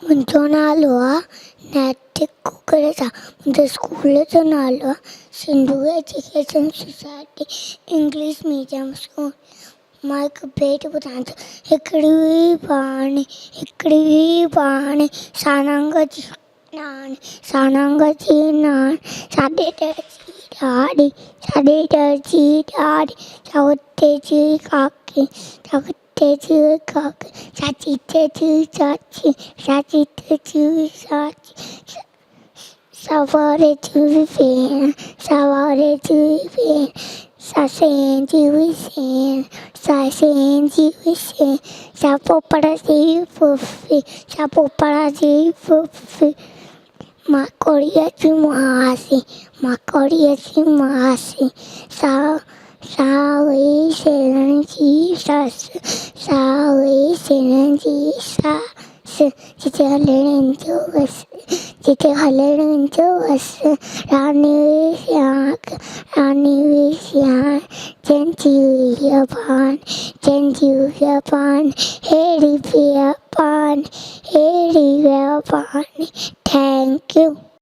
मुंहिंजो नालो आहे नैतिक कुकरेजा। मुंहिंजे स्कूल जो नालो आहे Sindhu education society English medium school. मां हिकु भेट ॿुधायां थी। हिकिड़ी पाणी सारंग जी नानी साॾे डर जी ॾाॾी चवते जी काकी चाची चाची सवारे जी भेण ससें जी सेन पोपड़ जी फुफी माकोड़ीअ जी मासी सावई सेणनि जी ससु जिते हलणनि जो बसि रानी सियाण जंहिंजी हुई पान अहिड़ी विया पान थैंक यू।